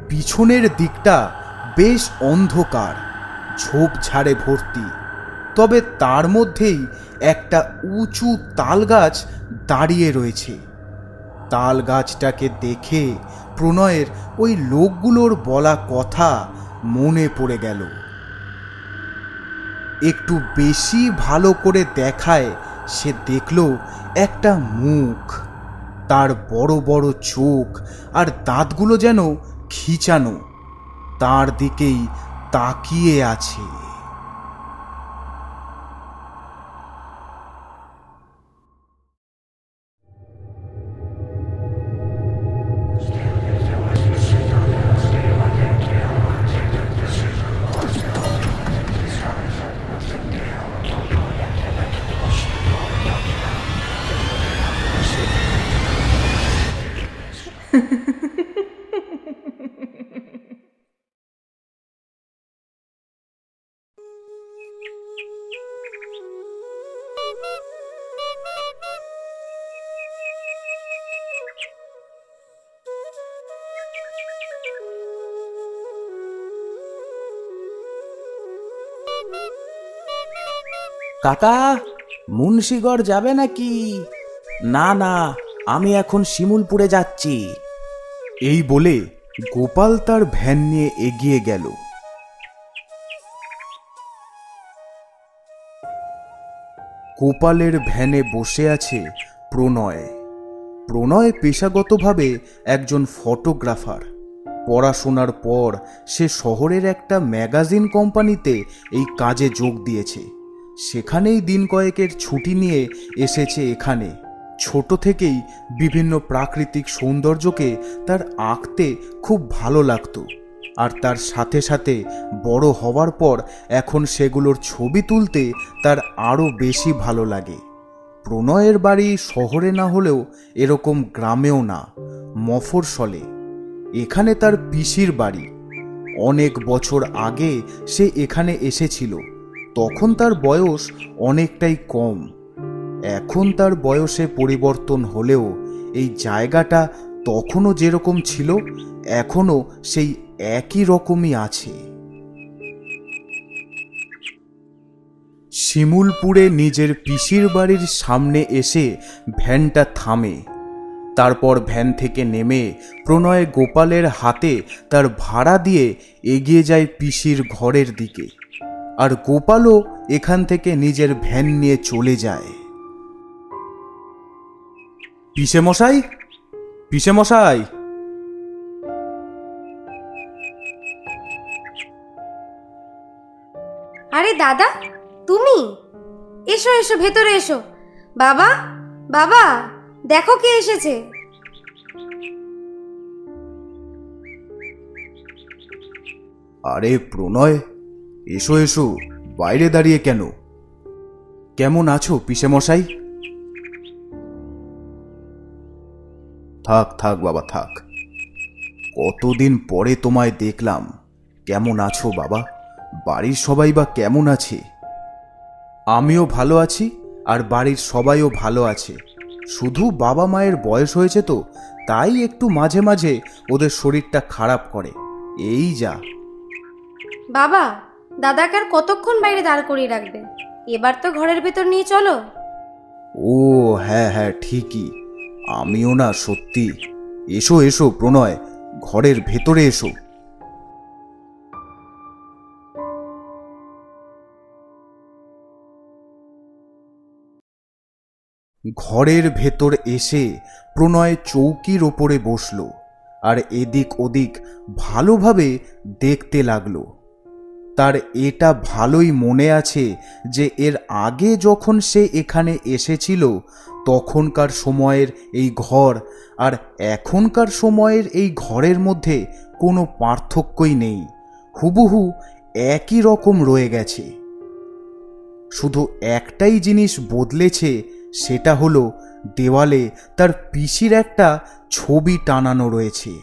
পিছনের দিকটা বেশ অন্ধকার, ঝোপঝাড়ে ভর্তি। তবে তার মধ্যেই একটা উঁচু তাল গাছ দাঁড়িয়ে রয়েছে। তাল গাছটাকে দেখে প্রণয়ের ওই লোকগুলোর বলা কথা মনে পড়ে গেল। একটু বেশি ভালো করে দেখায় সে দেখল একটা মুখ, তার বড় বড় চোখ আর দাঁতগুলো যেন খিঁচানো, তার দিকেই তাকিয়ে আছে। কাকা, মুন্সিগড় যাবে নাকি? না না, আমি এখন শিমুলপুরে যাচ্ছি। এই বলে গোপাল তার ভ্যান নিয়ে এগিয়ে গেল। গোপালের ভ্যানে বসে আছে প্রণয়। প্রণয় পেশাগতভাবে একজন ফটোগ্রাফার। পড়াশোনার পর সে শহরের একটা ম্যাগাজিন কোম্পানিতে এই কাজে যোগ দিয়েছে। সেখানেই দিন কয়েকের ছুটি নিয়ে এসেছে এখানে। ছোট থেকেই বিভিন্ন প্রাকৃতিক সৌন্দর্যকে তার আঁকতে খুব ভালো লাগতো, আর তার সাথে সাথে বড় হওয়ার পর এখন সেগুলোর ছবি তুলতে তার আরও বেশি ভালো লাগে। প্রণয়ের বাড়ি শহরে না হলেও এরকম গ্রামেও না, মফস্বলে। এখানে তার পিসির বাড়ি। অনেক বছর আগে সে এখানে এসেছিল, তখন তার বয়স অনেকটাই কম। এখন তার বয়সে পরিবর্তন হলেও এই জায়গাটা তখনও যেরকম ছিল এখনও সেই একই রকমই আছে। শিমুলপুরে নিজের পিসির বাড়ির সামনে এসে ভ্যানটা থামে। তারপর ভ্যান থেকে নেমে প্রণয় গোপালের হাতে তার ভাড়া দিয়ে এগিয়ে যায় পিসির ঘরের দিকে, আর গোপালও এখান থেকে নিজের ভ্যান নিয়ে চলে যায়। পিসে মশাই, পিসে মশাই। আরে দাদা, তুমি এসো এসো, ভেতরে এসো। বাবা, বাবা, দেখো কে এসেছে। আরে প্রণয়, এসো এসো, বাইরে দাঁড়িয়ে কেন? কেমন আছো পিসে মশাই? থাক থাক বাবা থাক, কতদিন পরে তোমায় দেখলাম। কেমন আছো বাবা? বাড়ির সবাই বা কেমন আছে? আমিও ভালো আছি, আর বাড়ির সবাইও ভালো আছে। শুধু বাবা মায়ের বয়স হয়েছে তো, তাই একটু মাঝে মাঝে ওদের শরীরটা খারাপ করে, এই যা। বাবা, দাদাকে আর কতক্ষণ বাইরে দাঁড় করিয়ে রাখবে? এবার তো ঘরের ভেতর নিয়ে চলো। ও হ্যাঁ হ্যাঁ, ঠিকই, আমিও না সত্যি। এসো এসো প্রণয়, ঘরের ভেতরে এসো। ঘরের ভেতর এসে প্রণয় চৌকির ওপরে বসল, আর এদিক ওদিক ভালোভাবে দেখতে লাগলো। তার এটা ভালোই মনে আছে যে এর আগে যখন সে এখানে এসেছিল তখনকার সময়ের এই ঘর আর এখনকার সময়ের এই ঘরের মধ্যে কোনো পার্থক্যই নেই, হুবহু একই রকম রয়ে গেছে। শুধু একটাই জিনিস বদলেছে, সেটা হলো দেওয়ালে তার পিসির একটা ছবি টানানো রয়েছে,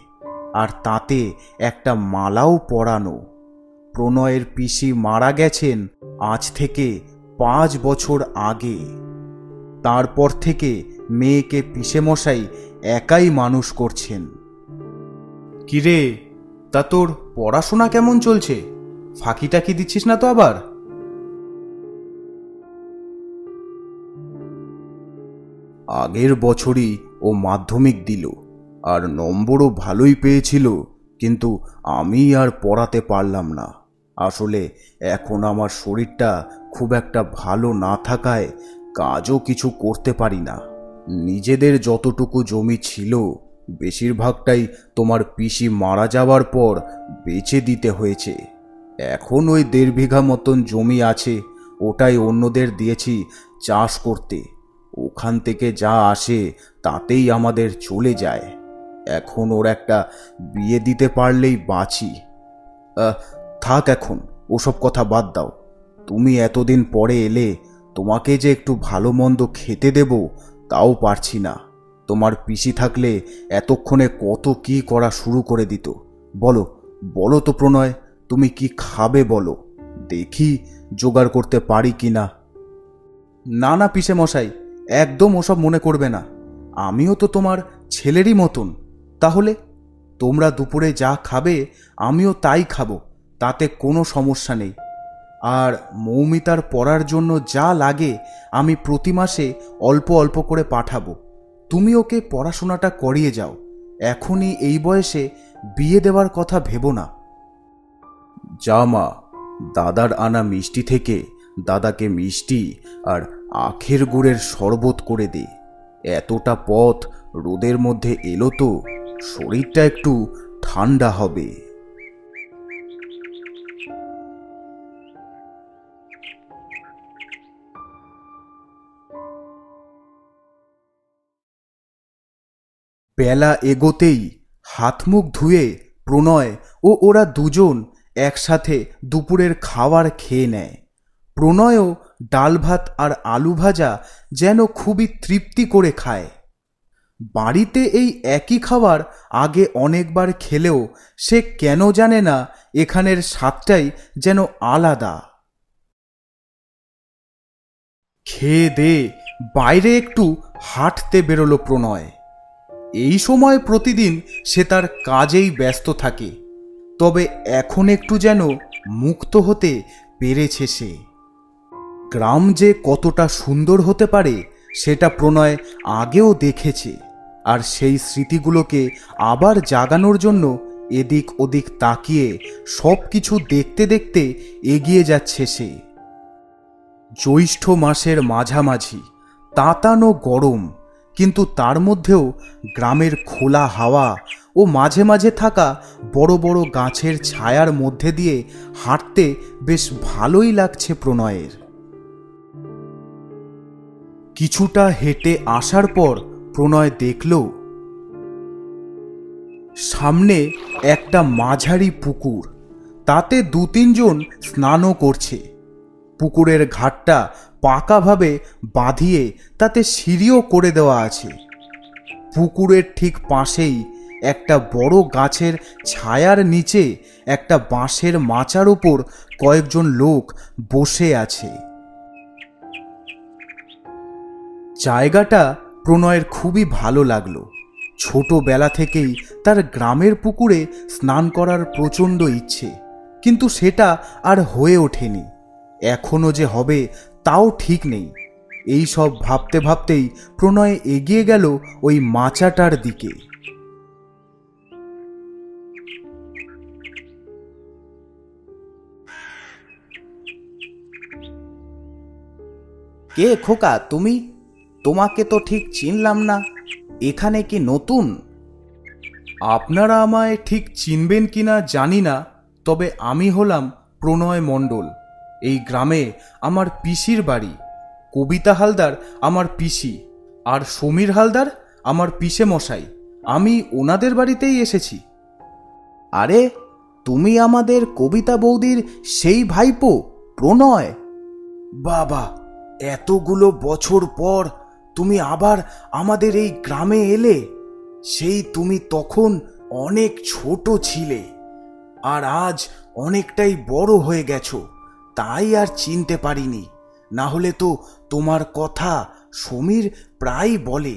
আর তাতে একটা মালাও পরানো। প্রণয়ের পিসি মারা গেছেন আজ থেকে 5 বছর আগে। তারপর থেকে মেয়েকে পিসেমশাই একাই মানুষ করছেন। কিরে, তা তোর পড়াশোনা কেমন চলছে? ফাঁকিটাকি দিচ্ছিস না তো আবার? আগের বছরই ও মাধ্যমিক দিল, আর নম্বরও ভালোই পেয়েছিল, কিন্তু আমি আর পড়াতে পারলাম না। আসলে এখন আমার শরীরটা খুব একটা ভালো না থাকায় কাজও কিছু করতে পারি না। নিজেদের যতটুকু জমি ছিল বেশিরভাগটাই তোমার পিসি মারা যাওয়ার পর বেচে দিতে হয়েছে। এখন ওই 1.5 বিঘা মতন জমি আছে, ওটাই অন্যদের দিয়েছি চাষ করতে। ওখান থেকে যা আসে তাতেই আমাদের চলে যায়। এখন ওর একটা বিয়ে দিতে পারলেই বাঁচি। থাক, এখন ওসব কথা বাদ দাও। তুমি এতদিন পরে এলে, তোমাকে যে একটু ভালো মন্দ খেতে দেব তাও পারছি না। তোমার পিসি থাকলে এতক্ষণে কত কি করা শুরু করে দিত। বলো বলো তো প্রণয়, তুমি কি খাবে বলো, দেখি জোগাড় করতে পারি কি না। না না পিসে মশাই, একদম ওসব মনে করবে না। আমিও তো তোমার ছেলেরই মতন। তাহলে তোমরা দুপুরে যা খাবে আমিও তাই খাবো, তাতে কোনো সমস্যা নেই। আর মৌমিতার পড়ার জন্য যা লাগে আমি প্রতি মাসে অল্প অল্প করে পাঠাবো। তুমি ওকে পড়াশোনাটা করিয়ে যাও। এখনই এই বয়সে বিয়ে দেওয়ার কথা ভেবো না। যা মা, দাদার আনা মিষ্টি থেকে দাদাকে মিষ্টি আর আখের গুড়ের শরবত করে দে। এতটা পথ রোদের মধ্যে এলো তো, শরীরটা একটু ঠান্ডা হবে। বেলা এগোতেই হাত মুখ ধুয়ে প্রণয় ও ওরা দুজন একসাথে দুপুরের খাবার খেয়ে নেয়। প্রণয়ও ডাল ভাত আর আলু ভাজা যেন খুবই তৃপ্তি করে খায়। বাড়িতে এই একই খাবার আগে অনেকবার খেলেও সে কেন জানে না এখানের স্বাদটাই যেন আলাদা। খেয়ে দে বাইরে একটু হাঁটতে বেরোলো প্রণয়। এই সময় প্রতিদিন সে তার কাজেই ব্যস্ত থাকে, তবে এখন একটু যেন মুক্ত হতে পেরেছে সে। গ্রাম যে কতটা সুন্দর হতে পারে সেটা প্রণয় আগেও দেখেছে, আর সেই স্মৃতিগুলোকে আবার জাগানোর জন্য এদিক ওদিক তাকিয়ে সব কিছু দেখতে দেখতে এগিয়ে যাচ্ছে সে। জ্যৈষ্ঠ মাসের মাঝামাঝি, তাতানো গরম, কিন্তু তার মধ্যেও গ্রামের খোলা হাওয়া ও মাঝে মাঝে থাকা বড় বড় গাছের ছায়ার মধ্যে দিয়ে হাঁটতে বেশ ভালোই লাগছে প্রণয়ের। কিছুটা হেঁটে আসার পর প্রণয় দেখল সামনে একটা মাঝারি পুকুর, তাতে 2-3 জন স্নানও করছে। পুকুরের ঘাটটা পাকাভাবে বাঁধিয়ে তাতে সিঁড়িও করে দেওয়া আছে। পুকুরের ঠিক পাশেই একটা বড় গাছের ছায়ার নিচে একটা বাঁশের মাচার উপর কয়েকজন লোক বসে আছে। জায়গাটা প্রণয়ের খুবই ভালো লাগলো। ছোটবেলা থেকেই তার গ্রামের পুকুরে স্নান করার প্রচণ্ড ইচ্ছে, কিন্তু সেটা আর হয়ে ওঠেনি। এখনো যে হবে তাও ঠিক নেই। এই সব ভাবতে ভাবতেই প্রণয় এগিয়ে গেল ওই মাচাটার দিকে। কে খোকা তুমি? তোমাকে তো ঠিক চিনলাম না। এখানে কি নতুন? আপনারা আমায় ঠিক চিনবেন কিনা জানি না, তবে আমি হলাম প্রণয় মণ্ডল। এই গ্রামে আমার পিসির বাড়ি। কবিতা হালদার আমার পিসি, আর সমীর হালদার আমার পিসে মশাই। আমি ওনাদের বাড়িতেই এসেছি। আরে, তুমি আমাদের কবিতা বৌদির সেই ভাইপো প্রণয়? বাবা, এতগুলো বছর পর তুমি আবার আমাদের এই গ্রামে এলে। সেই তুমি তখন অনেক ছোট ছিলে, আর আজ অনেকটাই বড় হয়ে গেছো, তাই আর চিনতে পারিনি। না হলে তো তোমার কথা সমীর প্রায় বলে।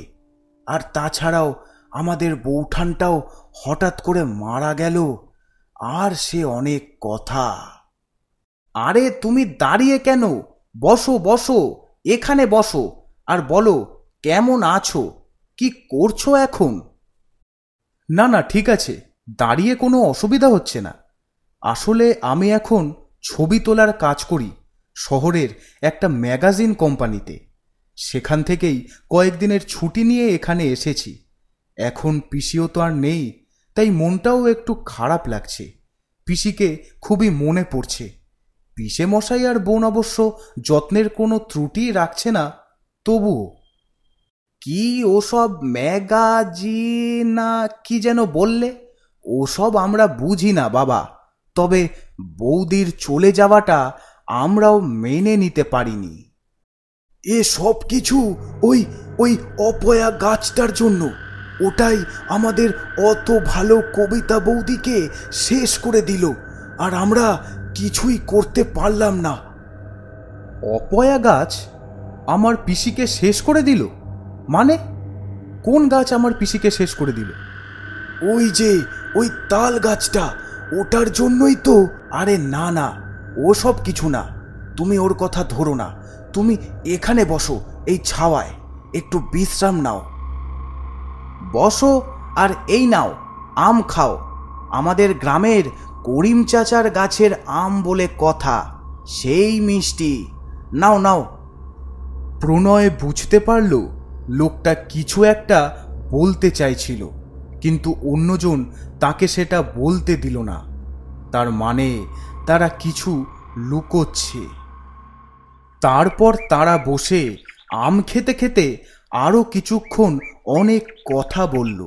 আর তাছাড়াও আমাদের বৌঠানটাও হঠাৎ করে মারা গেল। আর সে অনেক কথা। আরে তুমি দাঁড়িয়ে কেন? বসো বসো, এখানে বসো, আর বলো কেমন আছো, কি করছো এখন? না না, ঠিক আছে, দাঁড়িয়ে কোনো অসুবিধা হচ্ছে না। আসলে আমি এখন ছবি তোলার কাজ করি শহরের একটা ম্যাগাজিন কোম্পানিতে। সেখান থেকেই কয়েকদিনের ছুটি নিয়ে এখানে এসেছি। এখন পিসিও তো আর নেই, তাই মনটাও একটু খারাপ লাগছে। পিসিকে খুবই মনে পড়ছে। পিসে মশাই আর বোন অবশ্য যত্নের কোনো ত্রুটি রাখছে না, তবুও। কি ওসব ম্যাগাজিন না কি যেন বললে? ওসব আমরা বুঝি না বাবা। তবে বৌদির চলে যাওয়াটা আমরাও মেনে নিতে পারিনি। এ সব কিছু ওই ওই অপয়া গাছটার জন্য। ওটাই আমাদের অত ভালো কবিতা বৌদিকে শেষ করে দিল, আর আমরা কিছুই করতে পারলাম না। অপয়া গাছ আমার পিসিকে শেষ করে দিল? মানে কোন গাছ আমার পিসিকে শেষ করে দিল? ওই যে ওই তাল গাছটা, ওটার জন্যই তো। আরে না না, ও সব কিছু না, তুমি ওর কথা ধরো না। তুমি এখানে বসো, এই ছাওয়ায় একটু বিশ্রাম নাও। বসো, আর এই নাও আম খাও। আমাদের গ্রামের করিম চাচার গাছের আম বলে কথা, সেই মিষ্টি। নাও নাও। প্রণয় বুঝতে পারল লোকটা কিছু একটা বলতে চাইছিল, কিন্তু অন্যজন তাকে সেটা বলতে দিল না। তার মানে তারা কিছু লুকোচ্ছে। তারপর তারা বসে আম খেতে খেতে আরও কিছুক্ষণ অনেক কথা বলল।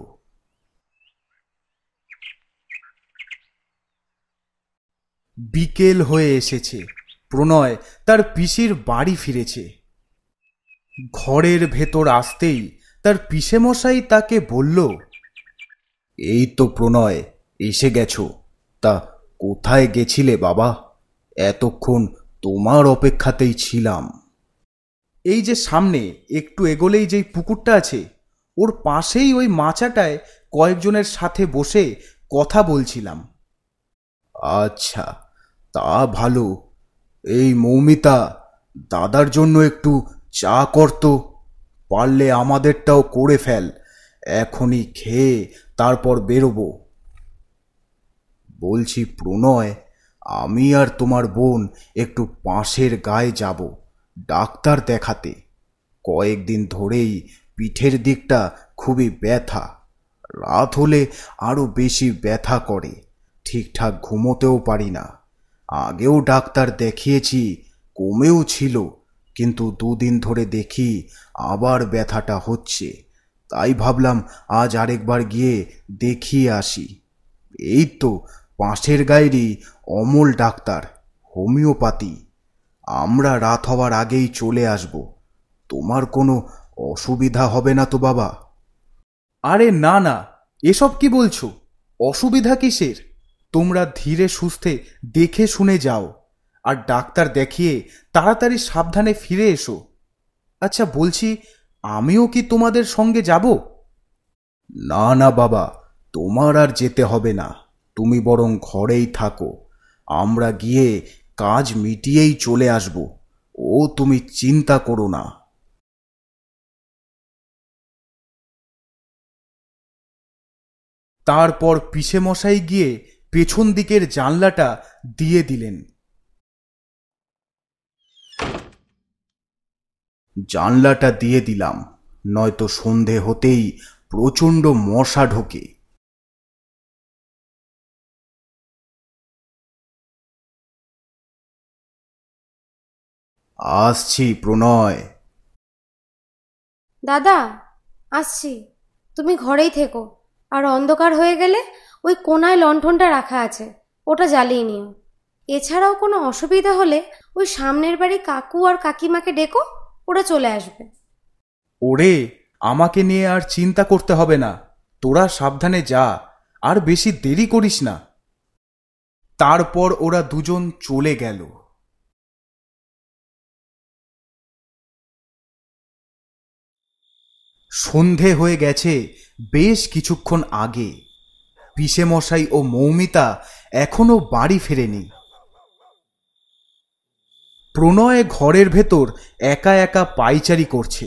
বিকেল হয়ে এসেছে। প্রণয় তার পিসির বাড়ি ফিরেছে। ঘরের ভেতর আসতেই তার পিসেমশাই তাকে বলল, এই তো প্রণয়, এসে গেছো। তা কোথায় গেছিলে বাবা? এতক্ষণ তোমার অপেক্ষাতেই ছিলাম। এই যে সামনে একটু এগোলেই যেই পুকুরটা আছে, ওর পাশেই ওই মাচাটায় কয়েকজনের সাথে বসে কথা বলছিলাম। আচ্ছা, তা ভালো। এই মৌমিতা, দাদার জন্য একটু চা করতো। পারলে আমাদেরটাও করে ফেল, এখনই খেয়ে তারপর বেরোবো। বলছি প্রণয়, আমি আর তোমার বোন একটু পাশের গায়ে যাব ডাক্তার দেখাতে। কয়েকদিন ধরেই পিঠের দিকটা খুবই ব্যথা। রাত হলে আরো বেশি ব্যথা করে, ঠিকঠাক ঘুমোতেও পারি না। আগেও ডাক্তার দেখিয়েছি, কমেও ছিল, কিন্তু দুদিন ধরে দেখি আবার ব্যথাটা হচ্ছে। তাই ভাবলাম আজ আরেকবার গিয়ে দেখিয়ে আসি। এই তো পাশের গায়েরই অমল ডাক্তার, হোমিওপ্যাথি। আমরা রাত হওয়ার আগেই চলে আসব। তোমার কোনো অসুবিধা হবে না তো বাবা? আরে না না, এসব কি বলছো? অসুবিধা কিসের? তোমরা ধীরে সুস্থে দেখে শুনে যাও, আর ডাক্তার দেখিয়ে তাড়াতাড়ি সাবধানে ফিরে এসো। আচ্ছা বলছি, আমিও কি তোমাদের সঙ্গে যাব? না না বাবা, তোমার আর যেতে হবে না। তুমি বরং ঘরেই থাকো। আমরা গিয়ে কাজ মিটিয়েই চলে আসব। ও তুমি চিন্তা করো না। তারপর পিসেমশাই গিয়ে পেছন দিকের জানলাটা দিয়ে দিলেন। জানলাটা দিয়ে দিলাম, নয়তো সন্ধে হতেই প্রচণ্ড মশা ঢোকে। আসছি প্রণয়। দাদা, আসছি। তুমি ঘরেই থেকো, আর অন্ধকার হয়ে গেলে ওই কোনায় লণ্ঠনটা রাখা আছে, ওটা জ্বালিয়ে নিও। এছাড়াও কোনো অসুবিধা হলে ওই সামনের বাড়ি কাকু আর কাকিমাকে ডেকো, ওরা চলে আসবে। ওরে, আমাকে নিয়ে আর চিন্তা করতে হবে না, তোরা সাবধানে যা, আর বেশি দেরি করিস না। তারপর ওরা দুজন চলে গেল। সন্ধে হয়ে গেছে বেশ কিছুক্ষণ আগে। পিসেমশাই ও মৌমিতা এখনো বাড়ি ফেরেনি। প্রণয় ঘরের ভেতর একা একা পায়চারি করছে।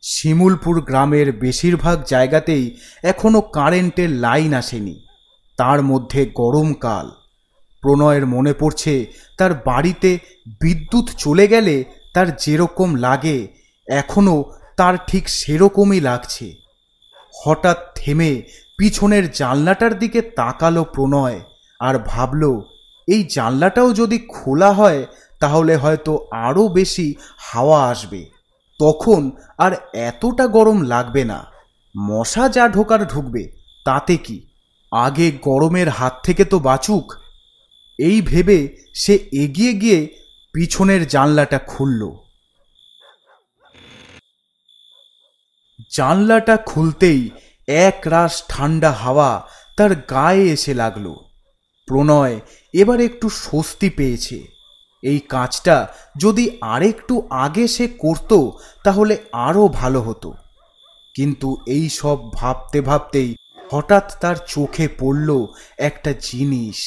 শিমুলপুর গ্রামের বেশিরভাগ জায়গাতেই এখনো কারেন্টের লাইন আসেনি। তার মধ্যে গরমকাল। প্রণয়ের মনে পড়ছে তার বাড়িতে বিদ্যুৎ চলে গেলে তার যেরকম লাগে এখনো তার ঠিক সেরকমই লাগছে। হঠাৎ থেমে পিছনের জানলাটার দিকে তাকালো প্রণয় আর ভাবল, এই জানলাটাও যদি খোলা হয় তাহলে হয়তো আরও বেশি হাওয়া আসবে, তখন আর এতটা গরম লাগবে না। মশা যা ঢোকার ঢুকবে, তাতে কি, আগে গরমের হাত থেকে তো বাঁচুক। এই ভেবে সে এগিয়ে গিয়ে পিছনের জানলাটা খুলল। জানলাটা খুলতেই এক রাশ ঠান্ডা হাওয়া তার গায়ে এসে লাগলো। প্রণয় এবার একটু স্বস্তি পেয়েছে। এই কাজটা যদি আরেকটু আগে সে করত তাহলে আরও ভালো হতো। কিন্তু এই সব ভাবতে ভাবতেই হঠাৎ তার চোখে পড়ল একটা জিনিস,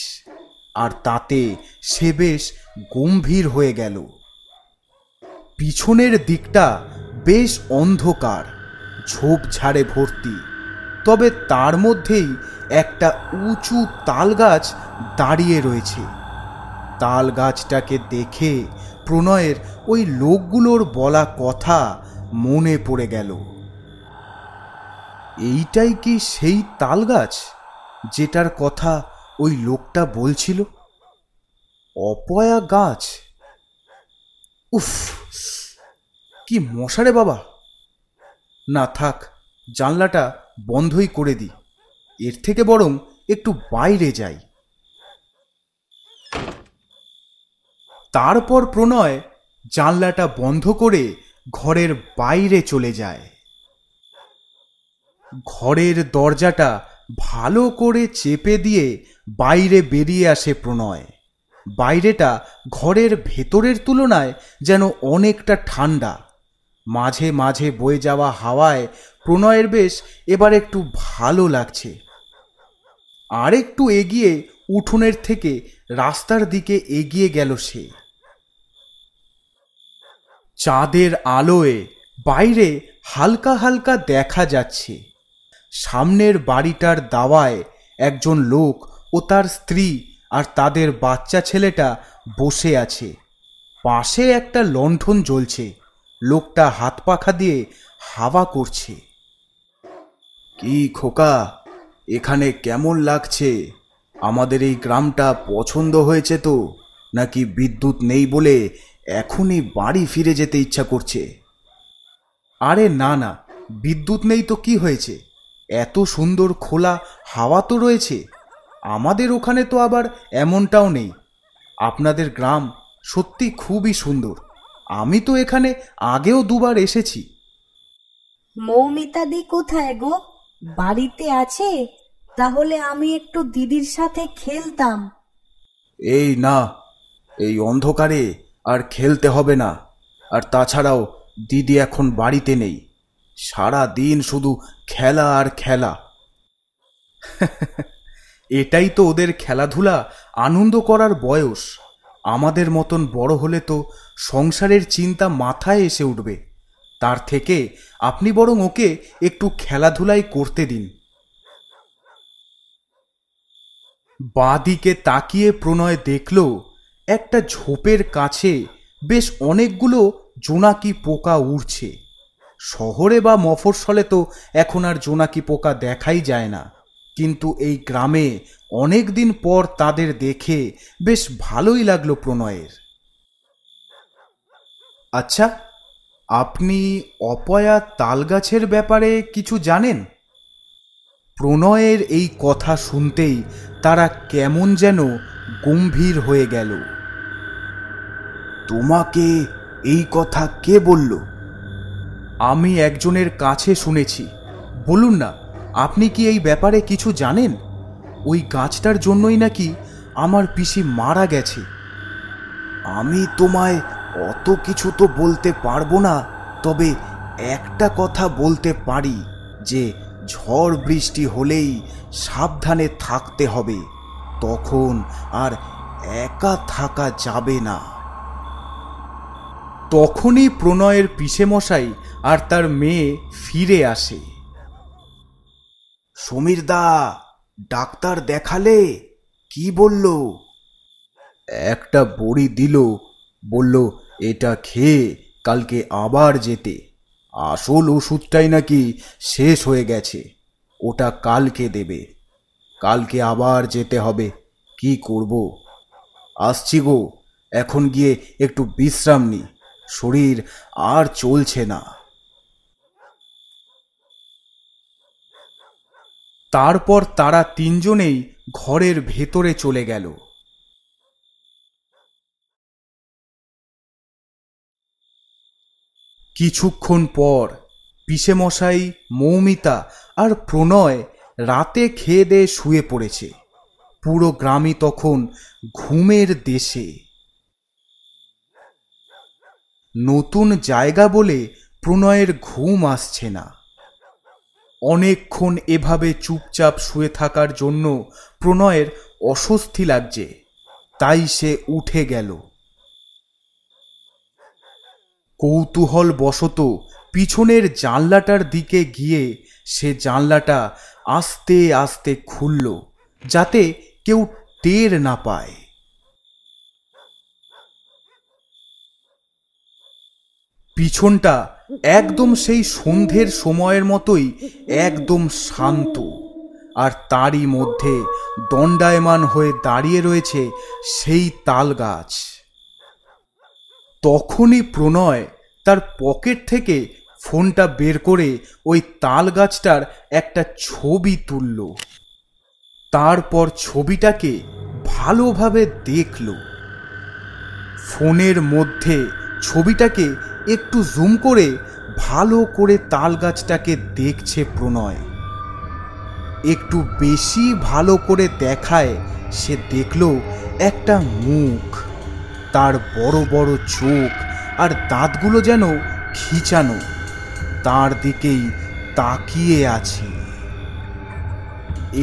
আর তাতে সে বেশ গম্ভীর হয়ে গেল। পিছনের দিকটা বেশ অন্ধকার, ঝোপঝাড়ে ভর্তি, তবে তার মধ্যেই একটা উঁচু তাল গাছ দাঁড়িয়ে রয়েছে। তাল গাছটাকে দেখে প্রণয়ের ওই লোকগুলোর বলা কথা মনে পড়ে গেল। এইটাই কি সেই তাল গাছ যেটার কথা ওই লোকটা বলছিল? অপয়া গাছ। উফ, কি মশারে বাবা! না থাক, জানলাটা বন্ধই করে দিই। এর থেকে বরং একটু বাইরে যাই। তারপর প্রণয় জানলাটা বন্ধ করে ঘরের বাইরে চলে যায়। ঘরের দরজাটা ভালো করে চেপে দিয়ে বাইরে বেরিয়ে আসে প্রণয়। বাইরেটা ঘরের ভেতরের তুলনায় যেন অনেকটা ঠান্ডা। মাঝে মাঝে বয়ে যাওয়া হাওয়ায় প্রণয়ের বেশ এবার একটু ভালো লাগছে। আর একটু এগিয়ে উঠোনের থেকে রাস্তার দিকে এগিয়ে গেল সে। চাঁদের আলোয় বাইরে হালকা হালকা দেখা যাচ্ছে। সামনের বাড়িটার দাওয়ায় একজন লোক ও তার স্ত্রী আর তাদের বাচ্চা ছেলেটা বসে আছে। পাশে একটা লণ্ঠন জ্বলছে। লোকটা হাত পাখা দিয়ে হাওয়া করছে। কি খোকা, এখানে কেমন লাগছে? আমাদের এই গ্রামটা পছন্দ হয়েছে তো, নাকি বিদ্যুৎ নেই বলে এখনই বাড়ি ফিরে যেতে ইচ্ছা করছে? আরে না না, বিদ্যুৎ নেই তো কি হয়েছে, এত সুন্দর খোলা হাওয়া তো রয়েছে। আমাদের ওখানে তো আবার এমনটাও নেই। আপনাদের গ্রাম সত্যি খুবই সুন্দর। আমি তো এখানে আগেও দুবার এসেছি। মৌমিতাদি কোথায় গো? বাড়িতে আছে? তাহলে আমি একটু দিদির সাথে খেলতাম। এই না, এই অন্ধকারে আর খেলতে হবে না। আর তাছাড়াও দিদি এখন বাড়িতে নেই। সারা দিন শুধু খেলা আর খেলা। এটাই তো ওদের খেলাধুলা আনন্দ করার বয়স। আমাদের মতন বড় হলে তো সংসারের চিন্তা মাথায় এসে উঠবে। তার থেকে আপনি বরং ওকে একটু খেলাধুলাই করতে দিন। বাঁদিকে তাকিয়ে প্রণয় দেখল একটা ঝোপের কাছে বেশ অনেকগুলো জোনাকি পোকা উড়ছে। শহরে বা মফস্বলে তো এখন আর জোনাকি পোকা দেখাই যায় না, কিন্তু এই গ্রামে অনেক দিন পর তাদের দেখে বেশ ভালোই লাগলো প্রণয়ের। আচ্ছা, আপনি অপয়া তালগাছের ব্যাপারে কিছু জানেন? প্রণয়ের এই কথা শুনতেই তারা কেমন যেন গম্ভীর হয়ে গেল। তোমাকে এই কথা কে বলল? আমি একজনের কাছে শুনেছি। বলুন না, আপনি কি এই ব্যাপারে কিছু জানেন? ওই গাছটার জন্যই নাকি আমার পিসি মারা গেছে। আমি তোমায় অত কিছু তো বলতে পারবো না, তবে একটা কথা বলতে পারি যে ঝড় বৃষ্টি হলেই সাবধানে থাকতে হবে, তখন আর একা থাকা যাবে না। তখনই প্রণয়ের পিসেমশাই আর তার মেয়ে ফিরে আসে। সমীরদা, ডাক্তার দেখালে? কি বলল? একটা বড়ি দিল, বলল এটা খেয়ে কালকে আবার যেতে। আসল ওষুধটাই নাকি শেষ হয়ে গেছে, ওটা কালকে দেবে। কালকে আবার যেতে হবে, কি করব। আসছি গো, এখন গিয়ে একটু বিশ্রাম নি, শরীর আর চলছে না। তারপর তারা তিনজনেই ঘরের ভেতরে চলে গেল। কিছুক্ষণ পর পিসেমশাই, মৌমিতা আর প্রণয় রাতে খেয়ে দিয়ে শুয়ে পড়েছে। পুরো গ্রামই তখন ঘুমের দেশে। নতুন জায়গা বলে প্রণয়ের ঘুম আসছে না। অনেকক্ষণ এভাবে চুপচাপ শুয়ে থাকার জন্য প্রণয়ের অস্বস্তি লাগছে, তাই সে উঠে গেল। কৌতূহল বশত পিছনের জানলাটার দিকে গিয়ে সে জানলাটা আস্তে আস্তে খুলল, যাতে কেউ টের না পায়। পিছনটা একদম সেই সন্ধ্যের সময়ের মতোই একদম শান্ত, আর তারই মধ্যে দণ্ডায়মান হয়ে দাঁড়িয়ে রয়েছে সেই তাল গাছ। তখনই প্রণয় তার পকেট থেকে ফোনটা বের করে ওই তাল গাছটার একটা ছবি তুলল। তারপর ছবিটাকে ভালোভাবে দেখল। ফোনের মধ্যে ছবিটাকে একটু জুম করে ভালো করে তাল গাছটাকে দেখছে প্রণয়। একটু বেশি ভালো করে দেখায় সে দেখল একটা মুখ, তার বড় বড় চোখ আর দাঁতগুলো যেন খিঁচানো, তার দিকেই তাকিয়ে আছে।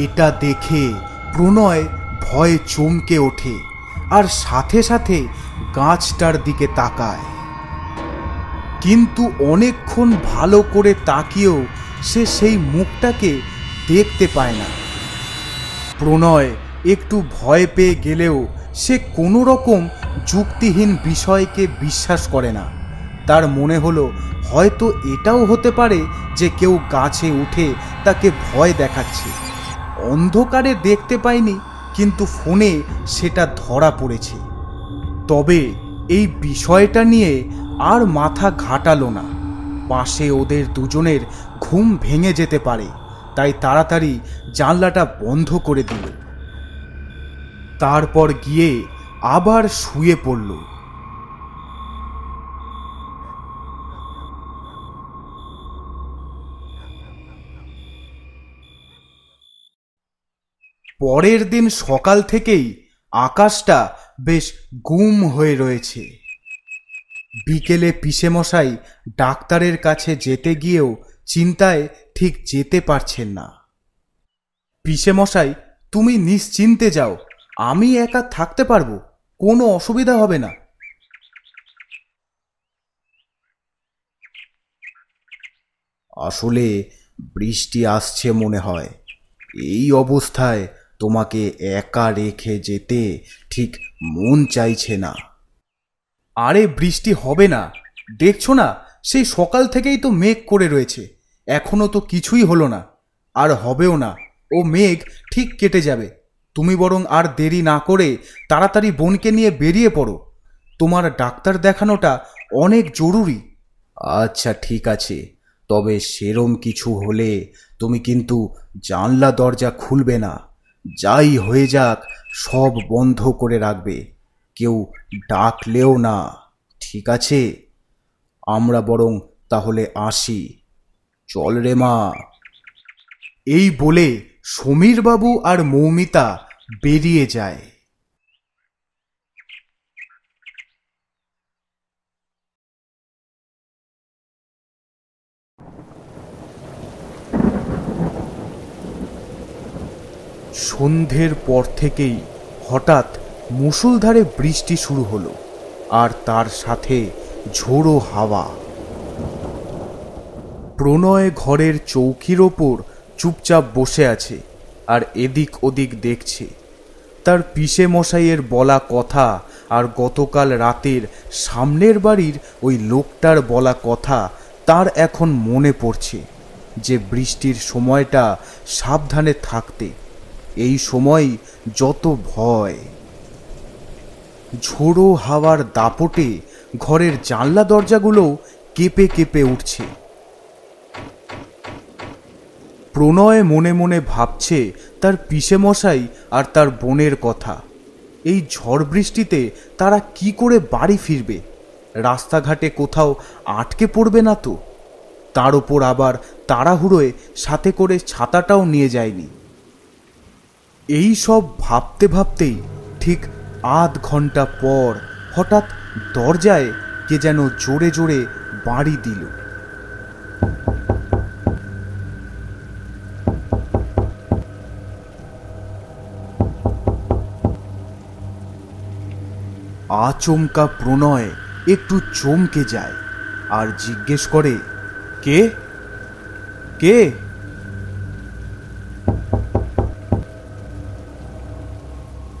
এটা দেখে প্রণয় ভয়ে চমকে ওঠে আর সাথে সাথে গাছটার দিকে তাকায়। কিন্তু অনেকক্ষণ ভালো করে তাকিয়েও সে সেই মুখটাকে দেখতে পায় না। প্রণয় একটু ভয় পেয়ে গেলেও সে কোনো রকম যুক্তিহীন বিষয়কে বিশ্বাস করে না। তার মনে হলো হয়তো এটাও হতে পারে যে কেউ গাছে উঠে তাকে ভয় দেখাচ্ছে। অন্ধকারে দেখতে পায়নি, কিন্তু ফোনে সেটা ধরা পড়েছে। তবে এই বিষয়টা নিয়ে আর মাথা ঘাটালো না। পাশে ওদের দুজনের ঘুম ভেঙে যেতে পারে, তাই তাড়াতাড়ি জানলাটা বন্ধ করে দিল। তারপর গিয়ে আবার শুয়ে পড়ল। পরের দিন সকাল থেকেই আকাশটা বেশ গুম হয়ে রয়েছে। বিকেলে পিসেমশাই ডাক্তারের কাছে যেতে গিয়েও চিন্তায় ঠিক যেতে পারছেন না। পিসেমশাই, তুমি নিশ্চিন্তে যাও, আমি একা থাকতে পারবো, কোনো অসুবিধা হবে না। আসলে বৃষ্টি আসছে মনে হয়, এই অবস্থায় তোমাকে একা রেখে যেতে ঠিক মন চাইছে না। আরে বৃষ্টি হবে না, দেখছো না সেই সকাল থেকেই তো মেঘ করে রয়েছে, এখনো তো কিছুই হলো না, আর হবেও না। ও মেঘ ঠিক কেটে যাবে। তুমি বরং আর দেরি না করে তাড়াতাড়ি বোনকে নিয়ে বেরিয়ে পড়ো, তোমার ডাক্তার দেখানোটা অনেক জরুরি। আচ্ছা ঠিক আছে, তবে সেরম কিছু হলে তুমি কিন্তু জানলা দরজা খুলবে না। যাই হয়ে যাক সব বন্ধ করে রাখবে, কেউ ডাকলেও না, ঠিক আছে? আমরা বরং তাহলে আসি, চল রে মা। এই বলে সমীরবাবু আর মৌমিতা বেরিয়ে যায়। সন্ধ্যের পর থেকেই হঠাৎ মুষলধারে বৃষ্টি শুরু হলো, আর তার সাথে ঝোড়ো হাওয়া। প্রণয় ঘরের চৌকির ওপর চুপচাপ বসে আছে আর এদিক ওদিক দেখছে। তার পিসে মশাইয়ের বলা কথা আর গতকাল রাতের সামনের বাড়ির ওই লোকটার বলা কথা তার এখন মনে পড়ছে, যে বৃষ্টির সময়টা সাবধানে থাকতে। এই সময় যত ভয়। ঝোড়ো হাওয়ার দাপটে ঘরের জানলা দরজাগুলো কেঁপে কেঁপে উঠছে। প্রণয় মনে মনে ভাবছে তার পিসে মশাই আর তার বোনের কথা। এই ঝড় বৃষ্টিতে তারা কি করে বাড়ি ফিরবে? রাস্তাঘাটে কোথাও আটকে পড়বে না তো? তার ওপর আবার তাড়াহুড়োয় সাথে করে ছাতাটাও নিয়ে যায়নি। এই সব ভাবতে ভাবতেই ঠিক আধ ঘন্টা পর হঠাৎ দরজায় কে যেন জোরে জোরে বাড়ি দিল। আচমকা প্রণয় একটু চমকে যায় আর জিজ্ঞেস করে, কে কে?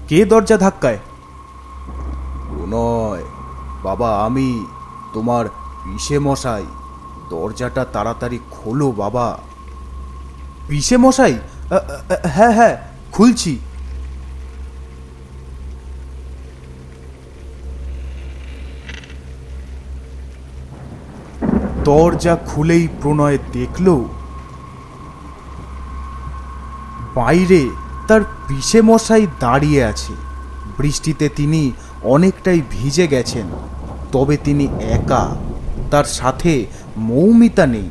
কে দরজা ধাক্কায়? প্রণয় বাবা, আমি তোমার পিসে মশাই। দরজাটা তাড়াতাড়ি খোলো বাবা। পিসে মশাই? হ্যাঁ হ্যাঁ, খুলছি। দরজা খুলেই প্রণয় দেখল বাইরে তার পিসে মশাই দাঁড়িয়ে আছে। বৃষ্টিতে তিনি অনেকটাই ভিজে গেছেন, তবে তিনি একা, তার সাথে মৌমিতা নেই।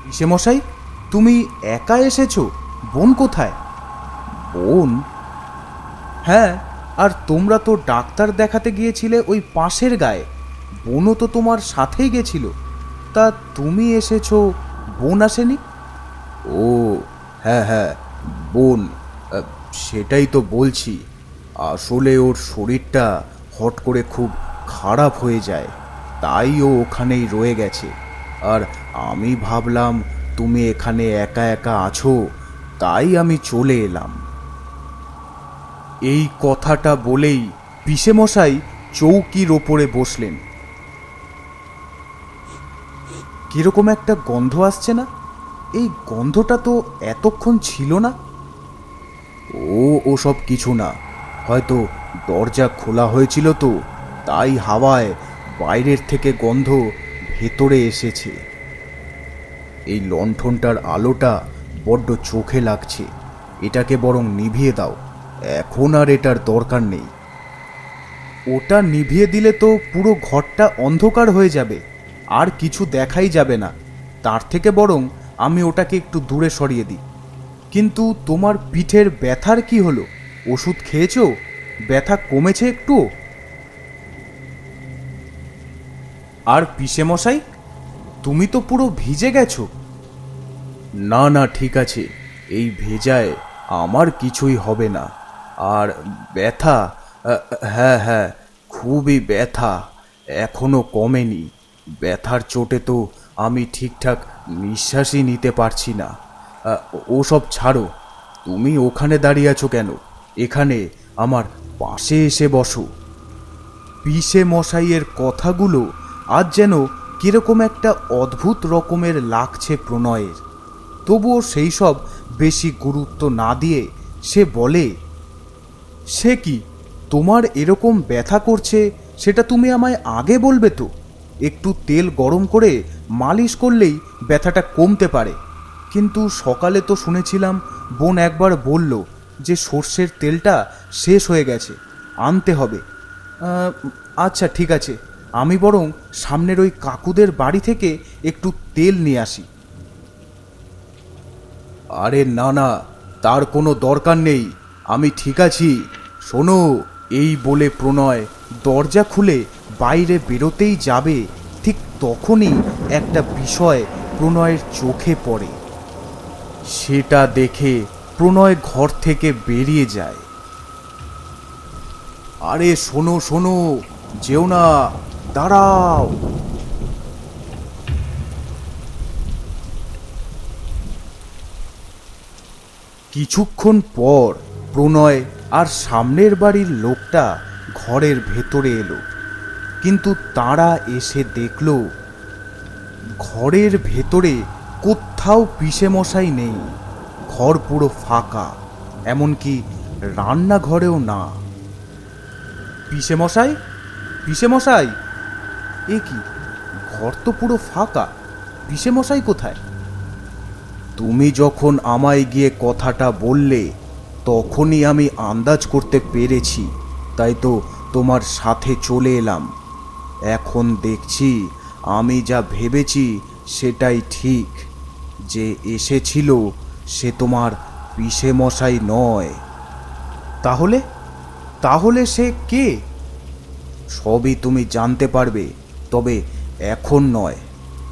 পিসে মশাই, তুমি একা এসেছো? বোন কোথায়? বোন? হ্যাঁ, আর তোমরা তো ডাক্তার দেখাতে গিয়েছিলে ওই পাশের গায়ে। বোনও তো তোমার সাথেই গেছিল। তা তুমি এসেছো, বোন আসেনি? ও হ্যাঁ হ্যাঁ, বোন। সেটাই তো বলছি। আসলে ওর শরীরটা হট করে খুব খারাপ হয়ে যায়, তাই ও ওখানেই রয়ে গেছে। আর আমি ভাবলাম তুমি এখানে একা একা আছো, তাই আমি চলে এলাম। এই কথাটা বলেই পিসে মশাই চৌকির ওপরে বসলেন। কিরকম একটা গন্ধ আসছে না? এই গন্ধটা তো এতক্ষণ ছিল না। ওসব কিছু না, হয়তো দরজা খোলা হয়েছিল তো, তাই হাওয়ায় বাইরের থেকে গন্ধ ভেতরে এসেছে। এই লণ্ঠনটার আলোটা বড্ড চোখে লাগছে, এটাকে বরং নিভিয়ে দাও। এখন আর এটার দরকার নেই। ওটা নিভিয়ে দিলে তো পুরো ঘরটা অন্ধকার হয়ে যাবে, আর কিছু দেখাই যাবে না। তার থেকে বরং আমি ওটাকে একটু দূরে সরিয়ে দিই। কিন্তু তোমার পিঠের ব্যথার কি হলো? ওষুধ খেয়েছো? ব্যথা কমেছে একটু? আর পিসে মশাই, তুমি তো পুরো ভিজে গেছো। না না, ঠিক আছে, এই ভেজায় আমার কিছুই হবে না। আর ব্যথা, হ্যাঁ হ্যাঁ, খুবই ব্যথা, এখনো কমেনি। ব্যথার চোটে তো আমি ঠিকঠাক নিঃশ্বাসই নিতে পারছি না। ওসব ছাড়ো, তুমি ওখানে দাঁড়িয়ে আছো কেন? এখানে আমার পাশে এসে বসো। পিসে মশাইয়ের কথাগুলো আজ যেন কিরকম একটা অদ্ভুত রকমের লাগছে প্রণয়ের। তবুও সেই সব বেশি গুরুত্ব না দিয়ে সে বলে, সে কি, তোমার এরকম ব্যথা করছে সেটা তুমি আমায় আগে বলবে তো? একটু তেল গরম করে মালিশ করলেই ব্যথাটা কমতে পারে। কিন্তু সকালে তো শুনেছিলাম বোন একবার বলল যে সর্ষের তেলটা শেষ হয়ে গেছে, আনতে হবে। আচ্ছা ঠিক আছে, আমি বরং সামনের ওই কাকুদের বাড়ি থেকে একটু তেল নিয়ে আসি। আরে না না, তার কোনো দরকার নেই, আমি ঠিক আছি। শোনো। এই বলে প্রণয় দরজা খুলে বাইরে বেরোতেই যাবে, ঠিক তখনই একটা বিষয় প্রণয়ের চোখে পড়ে। সেটা দেখে প্রণয় ঘর থেকে বেরিয়ে যায়। আরে শোনো শোনো, যেও না, দাঁড়াও। কিছুক্ষণ পর প্রণয় আর সামনের বাড়ির লোকটা ঘরের ভেতরে এলো, কিন্তু তারা এসে দেখল ঘরের ভেতরে কোথাও পিসেমশাই নেই। ঘর পুরো ফাঁকা, এমনকি রান্নাঘরেও না। পিসেমশাই, পিসেমশাই, এ কি, ঘর তো পুরো ফাঁকা, পিসেমশাই কোথায়? তুমি যখন আমায় গিয়ে কথাটা বললে তখনই আমি আন্দাজ করতে পেরেছি, তাই তো তোমার সাথে চলে এলাম। এখন দেখছি আমি যা ভেবেছি সেটাই ঠিক। যে এসেছিল সে তোমার পিসেমশাই নয়। তাহলে তাহলে সে কে? সবই তুমি জানতে পারবে, তবে এখন নয়।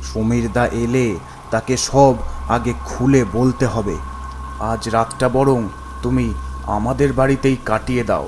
সমীরদা এলে তাকে সব আগে খুলে বলতে হবে। আজ রাতটা বরং তুমি আমাদের বাড়িতেই কাটিয়ে দাও।